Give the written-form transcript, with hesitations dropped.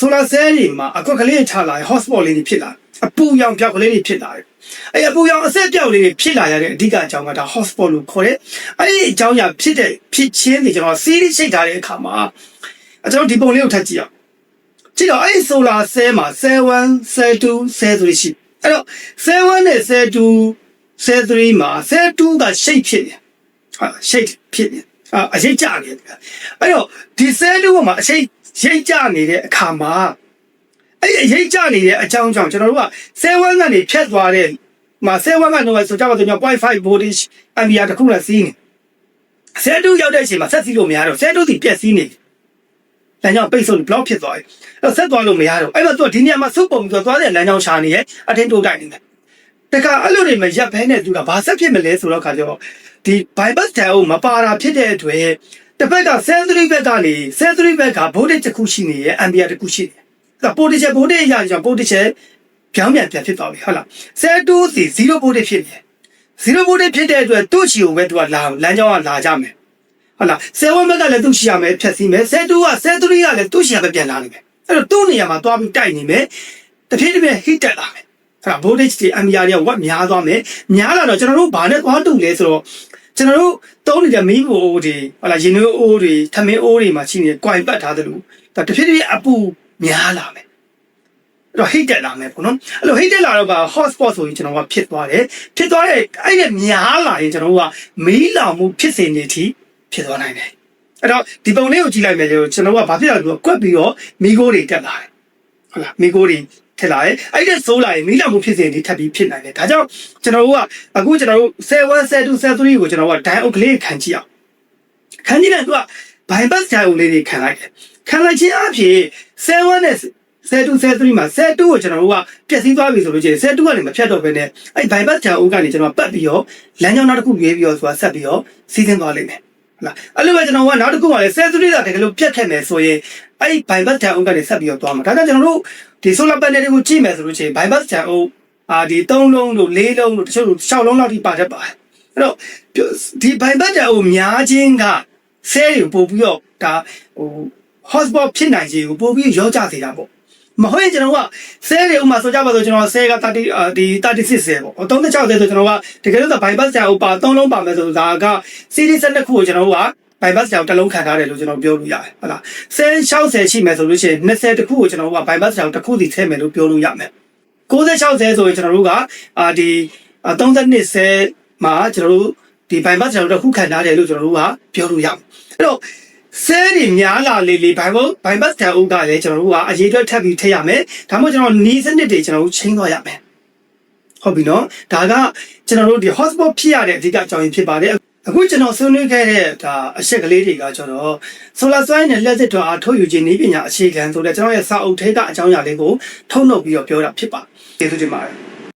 solar cell တွေမှာအခုကလေးထားလာ hotspot လေးတွေဖြစ်လာအပူရောင်ပြောက်ကလေးတွေဖြစ်လာတယ်အဲ့အပူရောင်အဆက်ပြောက်လေးတွေဖြစ်လာရတဲ့အဓိကအကြောင်းကဒါ hotspot လို့ခေါ်တယ်အဲ့ဒီအကြောင်းအရာဖြစ်ချင်းတွေကျွန်တော် series ရှိထားတဲ့အခါမှာကျွန်တော်ဒီပုံလေးကိုထပ်ကြည့်အောင်ကြည့်တော့အဲ့ solar cell မှာ cell 1 cell 2 cell 3ရှိအဲ့တော့ cell 1နဲ့ cell 2 cell 3မှာ cell 2က shape ဖြစ်တယ်shape ဖြစ်တယ်အရေးကြနေတယ်အဲ့တော့ဒီ cell 2မှာအရှိတ်ရိတ်ကြနေတဲ့အခါမှာအဲ့အရေးကြနေတဲ့အကြောင်းကြောင့်ကျွန်တော်တို့က cell 1ကနေဖြတ်သွားတဲ့မှာ cell 1ကတော့ဆိုကြပါစို့0.5 voltage ampere တခုနဲ့စီးနေ cell 2ရောက်တဲ့အချိန်မှာဆက်စီးလို့မရတော့ cell 2ဒီပြက်စီးနေလမ်းကြောင်းပိတ်ဆို့ block ဖြစ်သွားတယ်အဲ့တော့ဆက်သွားလို့မရတော့အဲ့တော့သူကဒီနေရာမှာစုပ်ပုံပြီးသွားတဲ့လမ်းကြောင်းရှာနေရဲ့အထင်းတိုးတိုက်နေတယ်တခါအဲ့လိုတွေမရပ်ဘဲနဲ့သူကဘာဆက်ဖြစ်မလဲဆိုတော့ခါကျတော့ဒီ bypass diode မပါတာဖြစ်တဲ့အတွက်တစ်ဖက်က cell 3ဘက်ကနေ cell 3ဘက်က voltage တစ်ခုရှိနေရဲ့ ampere တစ်ခုရှိတယ်အဲ့ potential voltage ရကြ potential ပြောင်းပြန်ဖြစ်သွားပြီဟုတ်လား cell 2စီ 0 voltage ဖြစ်နေ0 voltage ဖြစ်တဲ့အတွက်သူ့ချီကိုပဲသူကလာလမ်းကြောင်းကလာကြမယ်ဟုတ်လား cell 1ဘက်ကလည်းသူ့ချီရမယ်ဖြတ်စီးမယ် cell 2က cell 3ကလည်းသူ့ချီရပဲပြန်လာနိုင်မယ်အဲ့တော့သူ့နေရာမှာသွားပြီးတိုက်နေမယ်တဖြည်းဖြည်း heat တက်လာမယ်အဲ့ဒါ voltage တွေ ampere တွေကဝတ်များသွားမယ်များလာတော့ကျွန်တော်တို့ဘာနဲ့သွားတူလဲဆိုတော့ကျွန်တော်တို့သုံးနေတဲ့မီးအိုးတွေဟုတ်လားရင်နွေးအိုးတွေထမင်းအိုးတွေမှာရှိနေတဲ့ coin ပတ်ထားသလိုဒါတဖြည်းဖြည်းအပူများလာမယ်အဲ့တော့ heat တက်လာမယ်ပေါ့နော်အဲ့လို heat တက်လာတော့က hotspot ဆိုရင်ကျွန်တော်ကဖြစ်သွားတယ်ဖြစ်သွားတဲ့အဲ့ဒီများလာရင်ကျွန်တော်ကမီးလောင်မှုဖြစ်စေနေထိဖြစ်သွားနိုင်တယ်အဲ့တော့ဒီပုံလေးကိုကြည့်လိုက်မယ်ကျွန်တော်ကဘာဖြစ်လဲဆိုတော့ကွက်ပြီးတော့မီးခိုးတွေတက်လာတယ်ဟုတ်လားမီးခိုးတွေထက်လာတယ်အဲ့ဒီဆိုးလာရင်မီးလောင်မှုဖြစ်စေနေထပ်ပြီးဖြစ်နိုင်တယ်ဒါကြောင့်ကျွန်တော်တို့ကအခုကျွန်တော်တို့ cell 1 cell 2 cell 3ကိုကျွန်တော်က diode ကလေးခံကြည့်အောင်ခံကြည့်တဲ့သူက bypass diode လေးတွေခံလိုက်တယ်ခံလိုက်ခြင်းအပြင် cell 1နဲ့ cell 2 cell 3မှာ cell 2ကိုကျွန်တော်တို့ကပြည့်စည်သွားပြီဆိုလို့ရှိရင် cell 2ကနေမဖြတ်တော့ဘဲနဲ့အဲ့ bypass diode ကနေကျွန်တော်ပတ်ပြီးတော့လမ်းကြောင်းနောက်တစ်ခုရွေးပြီးတော့ဆိုတာဆက်ပြီးတော့စီးဆင်းသွားလိမ့်မယ်ဟုတ်လားအဲ့လိုပဲကျွန်တော်ကနောက်တစ်ခုကလည်း cell 3ကတကယ်လို့ပြတ်ခဲ့မယ်ဆိုရင်အဲ့ bypass diode ကနေဆက်ပြီးတော့သွားမှာဒါကြောင့်ကျွန်တော်တို့ဒီ solar panel တွေကိုကြည့်မယ်ဆိုလို့ရှိရင် bypass diode ဒီ3လုံးတို့4လုံးတို့တချို့6လုံးလောက်ထိပါတတ်ပါတယ်အဲ့တော့ဒီ bypass diode များခြင်းက cell ကိုပို့ပြီးတော့ဒါhotspot ဖြစ်နိုင်ခြင်းကိုပို့ပြီးရောကြစေတာပေါ့မဟုတ်ရင်ကျွန်တော်က cell တွေဥမာဆိုကြပါစို့ကျွန်တော် cell က36 cell ပေါ့36 cell ဆိုကျွန်တော်ကတကယ်လို့ bypass diode ပါ3လုံးပါမယ်ဆိုဒါက series 12ခုကိုကျွန်တော်တို့ကbypass diode တစ်လုံးခံထားတယ်လို့ကျွန်တော်ပြောလို့ရတယ်ဟုတ်လား cell 60ရှိမယ်ဆိုလို့ရှိရင်20တခုကိုကျွန်တော်တို့က bypass diode တစ်ခုစီထည့်မယ်လို့ပြောလို့ရမယ်96 cell ဆိုရင်ကျွန်တော်တို့ကဒီ32 cell မှာကျွန်တော်တို့ဒီ bypass diode တစ်ခုခံထားတယ်လို့ကျွန်တော်တို့ကပြောလို့ရမယ်အဲ့တော့ cell တွေများလာလေ bypass diode ကလည်းကျွန်တော်တို့ကအရေးအတွက်ထပ်ပြီးထည့်ရမယ်ဒါမှမဟုတ်ကျွန်တော်နီးစနစ်တွေကျွန်တော်တို့ချိန်သွားရမယ်ဟုတ်ပြီနော်ဒါကကျွန်တော်တို့ဒီ hotspot ဖြစ်ရတဲ့အဓိကအကြောင်းရင်းဖြစ်ပါတယ်အခုကျွန်တော်ဆွေးနွေးခဲ့တဲ့ဒါအချက်ကလေးတွေကကျတော့ solar cell နဲ့လက်စစ်တော်အားထုတ်ယူခြင်းနည်းပညာအခြေခံဆိုတဲ့ကျွန်တော်ရဲ့စာအုပ်ထဲကအကြောင်းအရာလေးကိုထုတ်နှုတ်ပြီးတော့ပြောတာဖြစ်ပါတယ်ကျေးဇူးတင်ပါတယ်